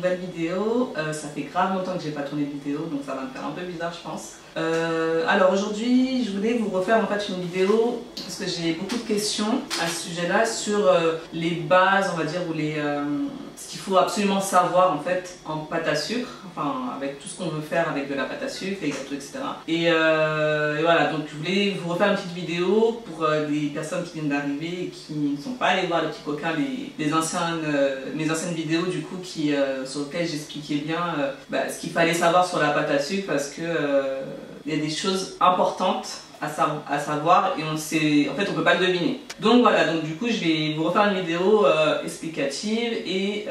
nouvelle vidéo. Ça fait grave longtemps que j'ai pas tourné de vidéo, donc ça va me faire un peu bizarre je pense. Alors aujourd'hui je voulais vous refaire en fait une vidéo parce que j'ai beaucoup de questions à ce sujet là sur les bases on va dire ou ce qu'il faut absolument savoir en fait en pâte à sucre, enfin avec tout ce qu'on veut faire avec de la pâte à sucre, les gâteaux etc. Et voilà, donc je voulais vous refaire une petite vidéo pour les personnes qui viennent d'arriver et qui ne sont pas allées voir le petit coquin, mes anciennes vidéos du coup sur lesquelles j'expliquais bien ce qu'il fallait savoir sur la pâte à sucre parce que il y a des choses importantes à savoir et en fait on peut pas le deviner. Donc voilà, donc du coup je vais vous refaire une vidéo explicative et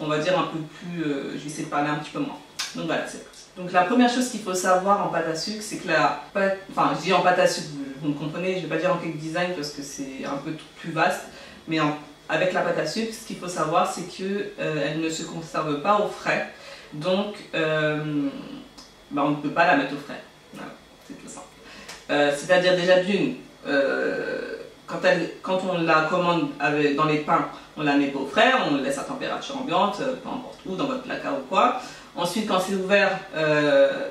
on va dire un peu plus, je vais essayer de parler un petit peu moins. Donc voilà, c'est parti. Donc la première chose qu'il faut savoir en pâte à sucre, c'est que enfin je dis en pâte à sucre, vous me comprenez, je vais pas dire en cake design parce que c'est un peu plus vaste, mais avec la pâte à sucre, ce qu'il faut savoir c'est que elle ne se conserve pas au frais, donc on ne peut pas la mettre au frais. Voilà, c'est tout simple. C'est-à-dire déjà d'une, quand on la commande dans les pains, on la met pas au frais, on la laisse à température ambiante, peu importe où, dans votre placard ou quoi. Ensuite, quand c'est ouvert,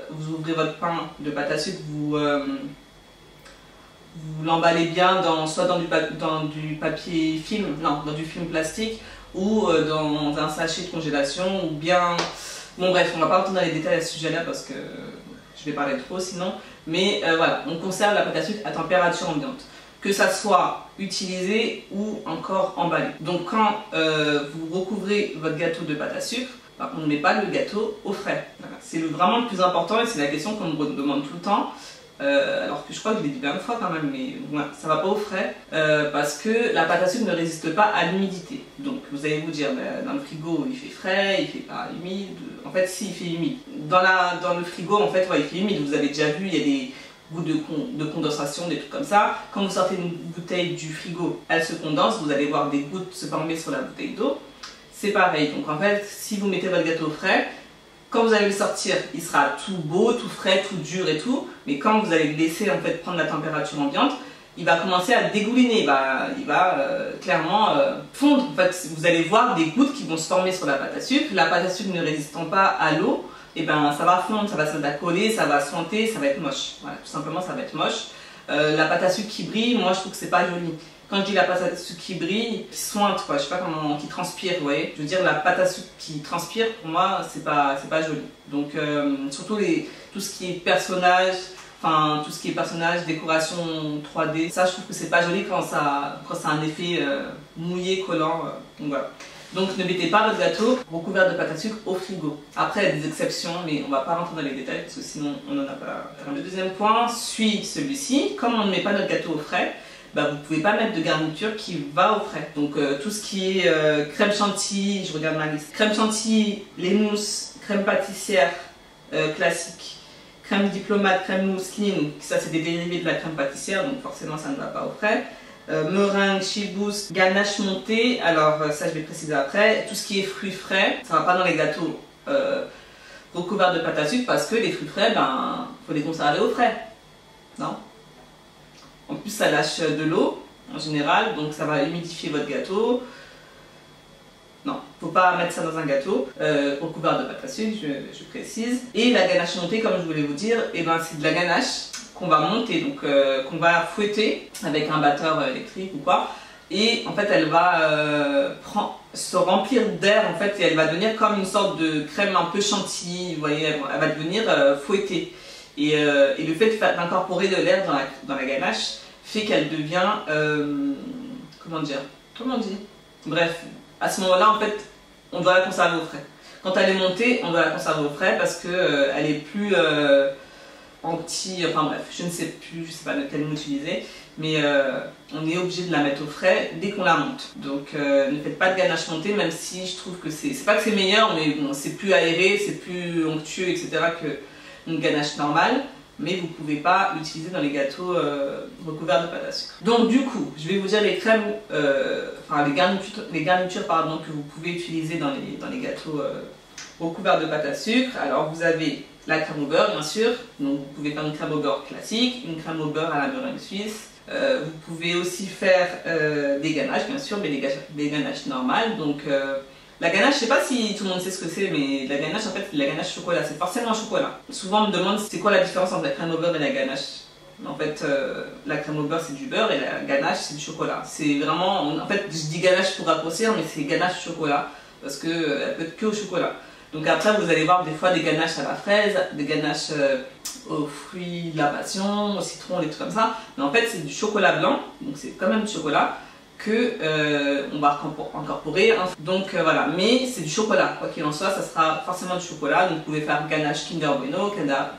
vous ouvrez votre pain de pâte à sucre, vous l'emballez bien soit dans du papier film, non, dans du film plastique ou dans un sachet de congélation ou bien... Bon bref, on va pas rentrer dans les détails à ce sujet-là parce que je vais parler trop sinon. Mais voilà, on conserve la pâte à sucre à température ambiante. Que ça soit utilisé ou encore emballé. Donc quand vous recouvrez votre gâteau de pâte à sucre, on ne met pas le gâteau au frais. Voilà. C'est vraiment le plus important et c'est la question qu'on me demande tout le temps. Alors que je crois que je l'ai dit plein de fois quand même, mais voilà, ça va pas au frais parce que la pâte à sucre ne résiste pas à l'humidité. Donc vous allez vous dire, dans le frigo il fait frais, il fait pas humide. En fait si, il fait humide. Dans le frigo en fait il fait humide, vous avez déjà vu, il y a des gouttes de condensation, des trucs comme ça. Quand vous sortez une bouteille du frigo, elle se condense, vous allez voir des gouttes se former sur la bouteille d'eau. C'est pareil, donc en fait si vous mettez votre gâteau au frais, quand vous allez le sortir, il sera tout beau, tout frais, tout dur et tout. Mais quand vous allez le laisser en fait prendre la température ambiante, il va commencer à dégouliner. Il va clairement fondre. En fait, vous allez voir des gouttes qui vont se former sur la pâte à sucre. La pâte à sucre ne résistant pas à l'eau, et ça va fondre, ça va se mettre à coller, ça va suinter, ça va être moche. Voilà, tout simplement, ça va être moche. La pâte à sucre qui brille, moi je trouve que c'est pas joli. Quand je dis la pâte à sucre qui brille, qui sointe, quoi, je sais pas comment, qui transpire, vous voyez. Je veux dire, la pâte à sucre qui transpire, pour moi, c'est pas joli. Donc, surtout tout ce qui est personnage, décoration 3D, ça, je trouve que c'est pas joli quand ça a un effet mouillé, collant. Donc voilà. Donc, ne mettez pas votre gâteau recouvert de pâte à sucre au frigo. Après, il y a des exceptions, mais on va pas rentrer dans les détails parce que sinon, on n'en a pas. Le deuxième point suit celui-ci. Comme on ne met pas notre gâteau au frais, vous ne pouvez pas mettre de garniture qui va au frais. Donc tout ce qui est crème chantilly, je regarde ma liste, crème chantilly, les mousses, crème pâtissière classique, crème diplomate, crème mousseline, ça c'est des dérivés de la crème pâtissière, donc forcément ça ne va pas au frais. Meringue, chibousse, ganache montée, alors ça je vais préciser après. Tout ce qui est fruits frais, ça ne va pas dans les gâteaux recouverts de pâte à sucre parce que les fruits frais, faut les conserver au frais, non? En plus, ça lâche de l'eau en général, donc ça va humidifier votre gâteau. Non, faut pas mettre ça dans un gâteau recouvert de pâte à sucre, je précise. Et la ganache montée, comme je voulais vous dire, c'est de la ganache qu'on va monter, donc qu'on va fouetter avec un batteur électrique ou quoi. Et en fait, elle va se remplir d'air en fait, et elle va devenir comme une sorte de crème un peu chantilly. Vous voyez, elle va devenir fouettée. Et le fait d'incorporer de l'air dans la ganache fait qu'elle devient, comment on dit, bref, à ce moment-là en fait on doit la conserver au frais. Quand elle est montée, on doit la conserver au frais parce que elle est plus enfin bref, je sais pas quel mot utiliser, mais on est obligé de la mettre au frais dès qu'on la monte. Donc ne faites pas de ganache montée, même si je trouve que c'est pas que c'est meilleur, mais bon, c'est plus aéré, c'est plus onctueux, etc. qu'une ganache normale. Mais vous ne pouvez pas l'utiliser dans les gâteaux recouverts de pâte à sucre. Donc du coup, je vais vous dire les crèmes, les garnitures pardon, que vous pouvez utiliser dans les gâteaux recouverts de pâte à sucre. Alors vous avez la crème au beurre bien sûr, donc vous pouvez faire une crème au beurre classique, une crème au beurre à la meringue suisse. Vous pouvez aussi faire des ganaches bien sûr, mais des ganaches normales. Donc La ganache, je sais pas si tout le monde sait ce que c'est, mais la ganache, en fait, la ganache chocolat, c'est forcément chocolat. Souvent, on me demande c'est quoi la différence entre la crème au beurre et la ganache. En fait, la crème au beurre, c'est du beurre et la ganache, c'est du chocolat. C'est vraiment, en fait, je dis ganache pour raccourcir, mais c'est ganache chocolat, parce qu'elle peut être que au chocolat. Donc après, vous allez voir des fois des ganaches à la fraise, des ganaches aux fruits de la passion, au citron, des trucs comme ça. Mais en fait, c'est du chocolat blanc, donc c'est quand même du chocolat que on va incorporer. Hein. Donc voilà, mais c'est du chocolat. Quoi qu'il en soit, ça sera forcément du chocolat. Donc vous pouvez faire ganache Kinder Bueno,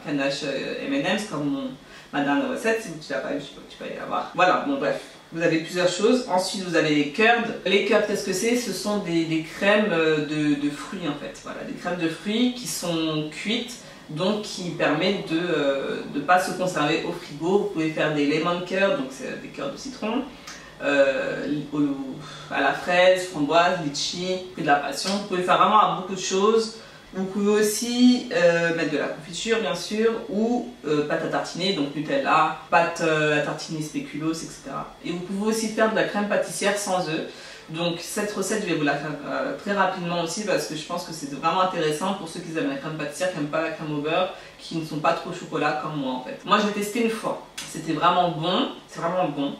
ganache M&M's comme ma dernière recette. Si tu l'as pas eu, tu peux aller la voir. Voilà, bon bref. Vous avez plusieurs choses. Ensuite, vous avez les curds. Les curds, qu'est-ce que c'est? Ce sont des crèmes de fruits en fait. Voilà, des crèmes de fruits qui sont cuites, donc qui permettent de ne pas se conserver au frigo. Vous pouvez faire des lemon curds, donc c'est des curds de citron, à la fraise, framboise, litchi, fruits de la passion. Vous pouvez faire vraiment beaucoup de choses. Vous pouvez aussi mettre de la confiture bien sûr, ou pâte à tartiner, donc Nutella, pâte à tartiner spéculoos, etc. Et vous pouvez aussi faire de la crème pâtissière sans œufs. Donc cette recette, je vais vous la faire très rapidement aussi parce que je pense que c'est vraiment intéressant pour ceux qui aiment la crème pâtissière, qui n'aiment pas la crème au beurre, qui ne sont pas trop chocolat comme moi en fait. Moi j'ai testé une fois, c'était vraiment bon, c'est vraiment bon.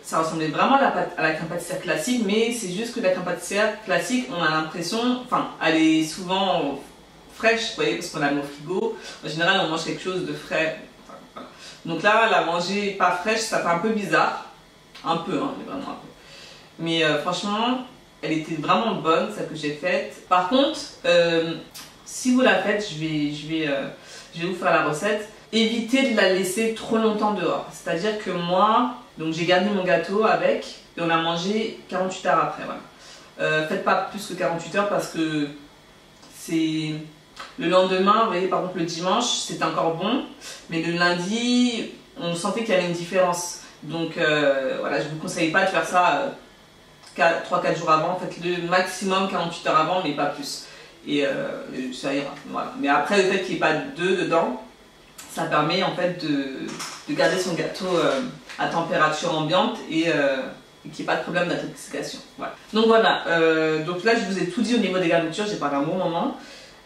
Ça ressemblait vraiment à la crème pâtissière classique, mais c'est juste que la crème pâtissière classique, on a l'impression, enfin, elle est souvent fraîche, vous voyez, parce qu'on la met au frigo. En général, on mange quelque chose de frais. Enfin, voilà. Donc là, la manger pas fraîche, ça fait un peu bizarre. Un peu, hein, mais vraiment un peu. Mais franchement, elle était vraiment bonne, celle que j'ai faite. Par contre, si vous la faites, je vais vous faire la recette. Évitez de la laisser trop longtemps dehors. C'est-à-dire que moi, donc j'ai gardé mon gâteau avec et on a mangé 48 heures après. Voilà. Faites pas plus que 48 heures parce que c'est le lendemain, vous voyez, par contre le dimanche, c'était encore bon, mais le lundi, on sentait qu'il y avait une différence. Donc voilà, je ne vous conseille pas de faire ça 3-4 jours avant, faites-le maximum 48 heures avant, mais pas plus. Et ça ira. Voilà. Mais après, le fait qu'il n'y ait pas d'œufs dedans, ça permet en fait de garder son gâteau à température ambiante et qu'il n'y ait pas de problème d'intoxication. Voilà. Donc voilà, donc là je vous ai tout dit au niveau des garnitures, j'ai parlé un bon moment.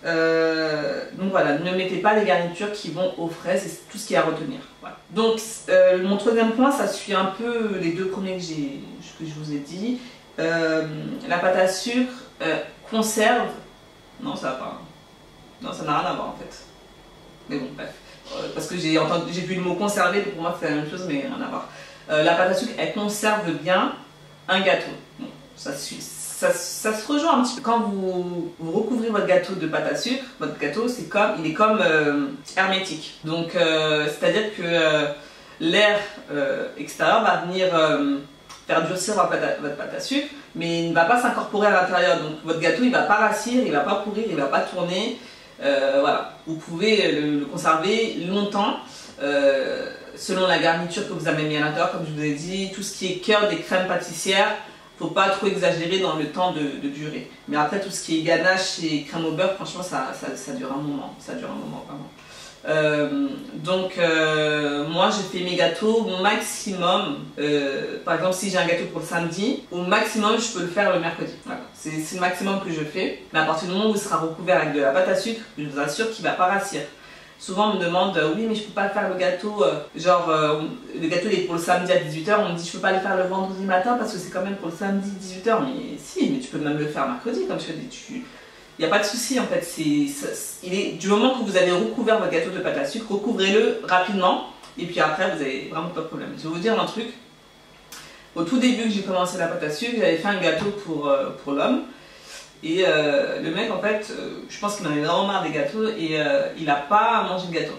Donc voilà, ne mettez pas les garnitures qui vont aux fraises, c'est tout ce qu'il y a à retenir. Voilà. Donc mon troisième point, ça suit un peu les deux premiers que je vous ai dit. La pâte à sucre conserve. Non, ça va pas. Non, ça n'a rien à voir en fait. Mais bon, bref. Parce que j'ai vu le mot conserver, donc pour moi c'est la même chose, mais rien à voir. La pâte à sucre, elle conserve bien un gâteau. Bon, ça se rejoint un petit peu. Quand vous recouvrez votre gâteau de pâte à sucre, votre gâteau, il est comme hermétique. Donc, c'est-à-dire que l'air extérieur va venir faire durcir votre pâte à sucre, mais il ne va pas s'incorporer à l'intérieur. Donc, votre gâteau, il ne va pas rassir, il ne va pas pourrir, il ne va pas tourner. Voilà, vous pouvez le conserver longtemps selon la garniture que vous avez mis à l'intérieur, comme je vous ai dit, tout ce qui est cœur des crèmes pâtissières, faut pas trop exagérer dans le temps de durée. Mais après tout ce qui est ganache et crème au beurre, franchement ça dure un moment, vraiment. Donc moi j'ai fait mes gâteaux au maximum, par exemple si j'ai un gâteau pour le samedi, au maximum je peux le faire le mercredi. Voilà. C'est le maximum que je fais, mais à partir du moment où il sera recouvert avec de la pâte à sucre, je vous assure qu'il ne va pas rassir. Souvent on me demande oui mais je peux pas faire le gâteau, le gâteau il est pour le samedi à 18 h, on me dit je peux pas le faire le vendredi matin parce que c'est quand même pour le samedi 18 h, mais si, mais tu peux même le faire mercredi comme je te dis, il n'y a pas de souci en fait, du moment que vous avez recouvert votre gâteau de pâte à sucre, recouvrez-le rapidement et puis après vous avez vraiment pas de problème. Je vais vous dire un truc, au tout début que j'ai commencé la pâte à sucre, j'avais fait un gâteau pour l'homme. Et le mec, en fait, je pense qu'il en avait vraiment marre des gâteaux et il n'a pas mangé de gâteau.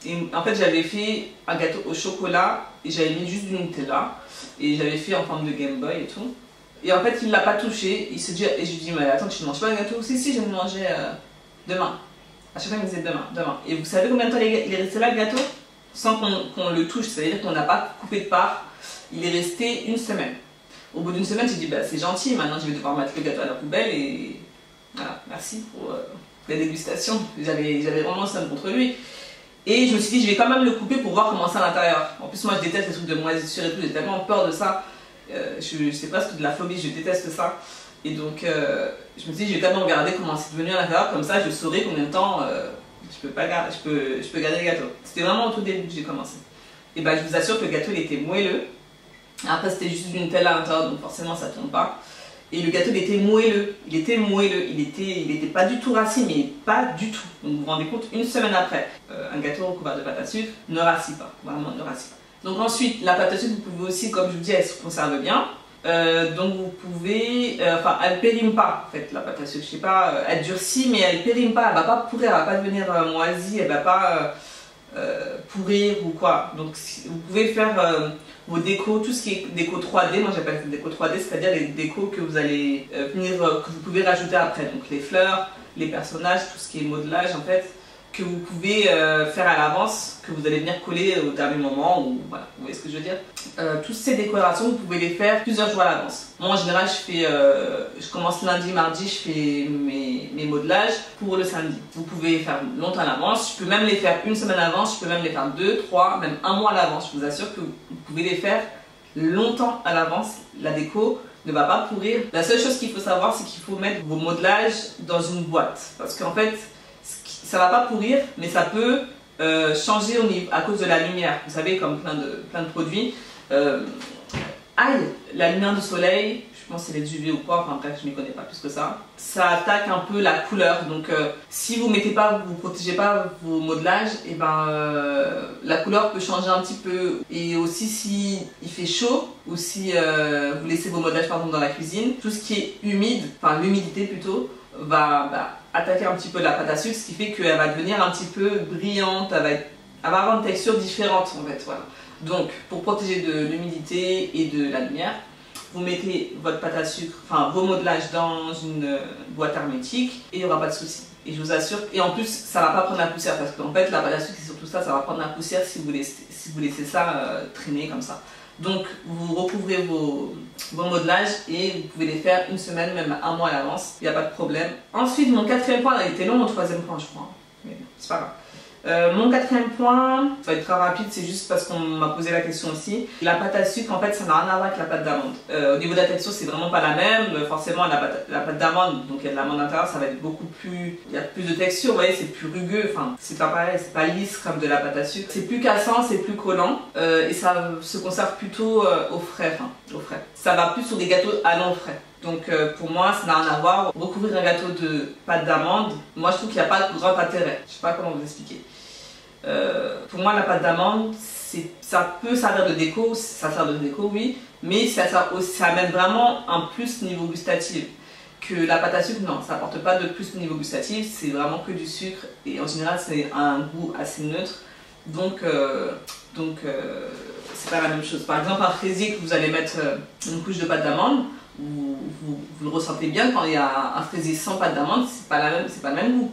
Et en fait, j'avais fait un gâteau au chocolat et j'avais mis juste du Nutella et j'avais fait en forme de Game Boy et tout. Et en fait, il ne l'a pas touché. Il se dit, et je lui dis, mais attends, tu ne manges pas un gâteau? Si, je vais le manger demain. À chaque fois, il me disait demain. Et vous savez combien de temps il est resté là, le gâteau? Sans qu'on le touche, c'est-à-dire qu'on n'a pas coupé de part. Il est resté une semaine. Au bout d'une semaine, j'ai dit, bah, c'est gentil, maintenant je vais devoir mettre le gâteau à la poubelle et voilà, merci pour la dégustation. J'avais vraiment ça contre lui. Et je me suis dit, je vais quand même le couper pour voir comment c'est à l'intérieur. En plus, moi je déteste les trucs de moisissure et tout, j'ai tellement peur de ça. Je sais pas ce que de la phobie, je déteste ça. Et donc, je me suis dit, je vais tellement regarder comment c'est devenu à l'intérieur, comme ça je saurai combien de temps je peux garder le gâteau. C'était vraiment au tout début que j'ai commencé. Et bah, je vous assure que le gâteau il était moelleux. Après, c'était juste du Nutella à l'intérieur, donc forcément ça tombe pas. Et le gâteau il était moelleux, il était pas du tout rassis, mais pas du tout. Donc vous vous rendez compte, une semaine après, un gâteau recouvert de pâte à sucre ne rassit pas, vraiment ne rassit pas. Donc ensuite, la pâte à sucre, vous pouvez aussi, comme je vous dis, elle se conserve bien. Donc vous pouvez, enfin elle périme pas en fait la pâte à sucre, je sais pas, elle durcit mais elle périme pas, elle va pas pourrir, elle va pas devenir moisie, elle va pas pourrir ou quoi. Donc vous pouvez faire vos décos, tout ce qui est déco 3D, moi j'appelle ça déco 3D, c'est-à-dire les décos que vous allez que vous pouvez rajouter après, donc les fleurs, les personnages, tout ce qui est modelage en fait, que vous pouvez faire à l'avance, que vous allez venir coller au dernier moment, ou voilà, vous voyez ce que je veux dire. Toutes ces décorations, vous pouvez les faire plusieurs jours à l'avance. Moi en général, je commence lundi, mardi, je fais mes modelages pour le samedi. Vous pouvez faire longtemps à l'avance, je peux même les faire une semaine à l'avance, je peux même les faire 2, 3, même un mois à l'avance. Je vous assure que vous pouvez les faire longtemps à l'avance. La déco ne va pas pourrir. La seule chose qu'il faut savoir, c'est qu'il faut mettre vos modelages dans une boîte. Parce qu'en fait, ça va pas pourrir, mais ça peut changer à cause de la lumière. Vous savez, comme plein de produits. La lumière du soleil, je pense que c'est les UV ou quoi, enfin bref, je ne m'y connais pas plus que ça. Ça attaque un peu la couleur. Donc si vous protégez pas vos modelages, et ben la couleur peut changer un petit peu. Et aussi si il fait chaud, ou si vous laissez vos modelages par exemple dans la cuisine, tout ce qui est humide, enfin l'humidité plutôt, va attaquer un petit peu la pâte à sucre, ce qui fait qu'elle va devenir un petit peu brillante, elle va avoir une texture différente en fait, voilà. Donc pour protéger de l'humidité et de la lumière, vous mettez votre pâte à sucre, enfin vos modelages dans une boîte hermétique et il n'y aura pas de souci. Et je vous assure, et en plus ça ne va pas prendre la poussière parce qu'en fait la pâte à sucre c'est surtout ça, ça va prendre la poussière si vous laissez ça traîner comme ça. Donc vous recouvrez vos modelages et vous pouvez les faire une semaine, même un mois à l'avance, il n'y a pas de problème. Ensuite, mon quatrième point, il était long, mon troisième point je crois, mais bon, c'est pas grave. Mon quatrième point, ça va être très rapide, c'est juste parce qu'on m'a posé la question aussi. La pâte à sucre, en fait, ça n'a rien à voir avec la pâte d'amande. Au niveau de la texture, c'est vraiment pas la même. Forcément, la pâte d'amande, donc il y a de l'amande à l'intérieur, ça va être beaucoup plus... Il y a plus de texture, vous voyez, c'est plus rugueux. Enfin, c'est pas pareil, c'est pas lisse comme de la pâte à sucre. C'est plus cassant, c'est plus collant. Et ça se conserve plutôt au frais, Ça va plus sur des gâteaux à long frais. Donc pour moi, ça n'a rien à voir. Recouvrir un gâteau de pâte d'amande, moi je trouve qu'il n'y a pas de grand intérêt. Je sais pas comment vous expliquer. Pour moi, la pâte d'amande, ça peut servir de déco, ça sert de déco, oui, mais ça amène vraiment un plus niveau gustatif. Que la pâte à sucre, non, ça apporte pas de plus niveau gustatif, c'est vraiment que du sucre et en général, c'est un goût assez neutre. Donc c'est pas la même chose. Par exemple, un fraisier que vous allez mettre une couche de pâte d'amande, vous le ressentez bien quand il y a un fraisier sans pâte d'amande, c'est pas le même goût.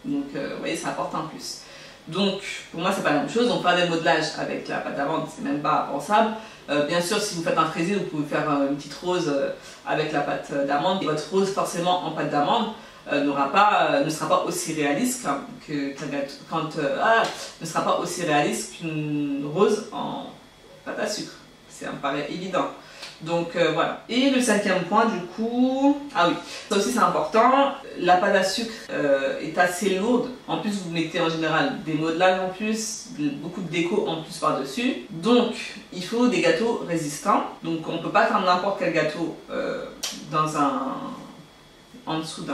Donc vous voyez, ça apporte un plus. Donc pour moi c'est pas la même chose, donc faire des modelages avec la pâte d'amande c'est même pas pensable. Bien sûr si vous faites un fraisier vous pouvez faire une petite rose avec la pâte d'amande et votre rose forcément en pâte d'amande ne sera pas aussi réaliste ne sera pas aussi réaliste qu'une rose en pâte à sucre. Ça me paraît évident. Donc voilà. Et le cinquième point du coup, ah oui, ça aussi c'est important, la pâte à sucre est assez lourde, en plus vous mettez en général des modelages en plus, beaucoup de déco en plus par dessus, donc il faut des gâteaux résistants, donc on ne peut pas faire n'importe quel gâteau en dessous de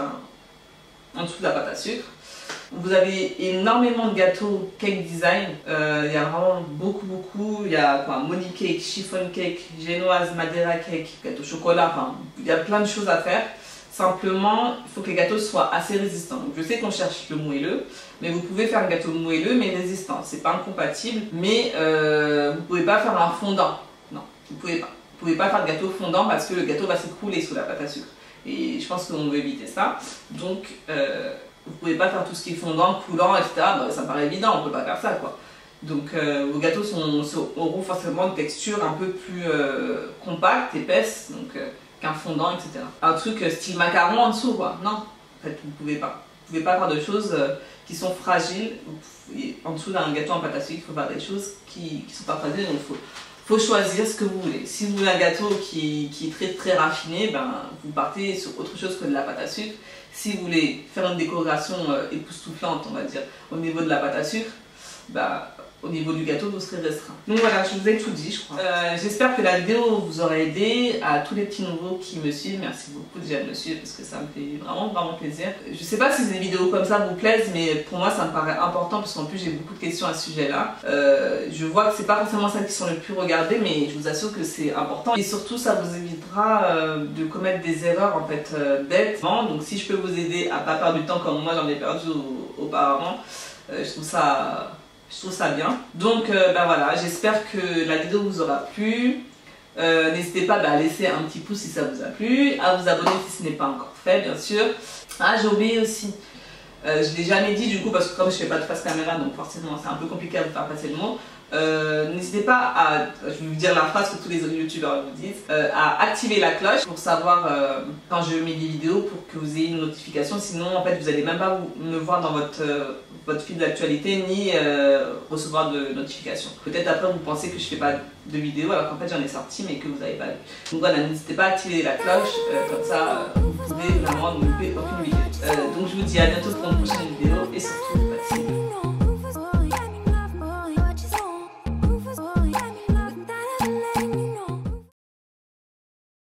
la pâte à sucre. Vous avez énormément de gâteaux cake design, il y a vraiment beaucoup, il y a money cake, chiffon cake, génoise, madeira cake, gâteau au chocolat, enfin il y a plein de choses à faire. Simplement, il faut que les gâteaux soient assez résistants. Donc, je sais qu'on cherche le moelleux, mais vous pouvez faire un gâteau moelleux mais résistant, c'est pas incompatible, mais vous pouvez pas faire un fondant, non, vous pouvez pas faire de gâteau fondant parce que le gâteau va s'écrouler sous la pâte à sucre. Et je pense qu'on veut éviter ça, donc vous pouvez pas faire tout ce qui est fondant, coulant, etc. Ça me paraît évident, on peut pas faire ça quoi. Donc vos gâteaux auront forcément une texture un peu plus compacte, épaisse, qu'un fondant, etc. Un truc style macaron en dessous quoi. Non, en fait vous pouvez pas. Vous pouvez pas faire de choses qui sont fragiles. En dessous d'un gâteau en pâte à sucre, il faut faire des choses qui sont pas fragiles. Donc faut faut choisir ce que vous voulez. Si vous voulez un gâteau qui est très très raffiné, ben, vous partez sur autre chose que de la pâte à sucre. Si vous voulez faire une décoration époustouflante, on va dire, au niveau de la pâte à sucre, ben, au niveau du gâteau, vous serez restreint. Donc voilà, je vous ai tout dit, je crois. J'espère que la vidéo vous aura aidé. À tous les petits nouveaux qui me suivent, merci beaucoup déjà de me suivre parce que ça me fait vraiment plaisir. Je sais pas si des vidéos comme ça vous plaisent, mais pour moi ça me paraît important parce qu'en plus j'ai beaucoup de questions à ce sujet-là. Je vois que c'est pas forcément celles qui sont les plus regardées, mais je vous assure que c'est important. Et surtout, ça vous évitera de commettre des erreurs en fait bêtes. Donc si je peux vous aider à pas perdre du temps comme moi j'en ai perdu auparavant, je trouve ça bien. Donc ben voilà, j'espère que la vidéo vous aura plu. N'hésitez pas à laisser un petit pouce si ça vous a plu, à vous abonner si ce n'est pas encore fait bien sûr. Ah, j'ai oublié aussi, je ne l'ai jamais dit du coup parce que comme je fais pas de face caméra, donc forcément c'est un peu compliqué à vous faire passer le mot. N'hésitez pas à, je vais vous dire la phrase que tous les autres youtubeurs vous disent, à activer la cloche pour savoir quand je mets des vidéos, pour que vous ayez une notification. Sinon en fait vous n'allez même pas me voir dans votre fil d'actualité ni recevoir de notifications. Peut-être après vous pensez que je fais pas de vidéos alors qu'en fait j'en ai sorti mais que vous n'avez pas vu. Donc voilà, n'hésitez pas à activer la cloche, comme ça vous pouvez vraiment ne louper aucune vidéo. Donc je vous dis à bientôt pour une prochaine vidéo et surtout passez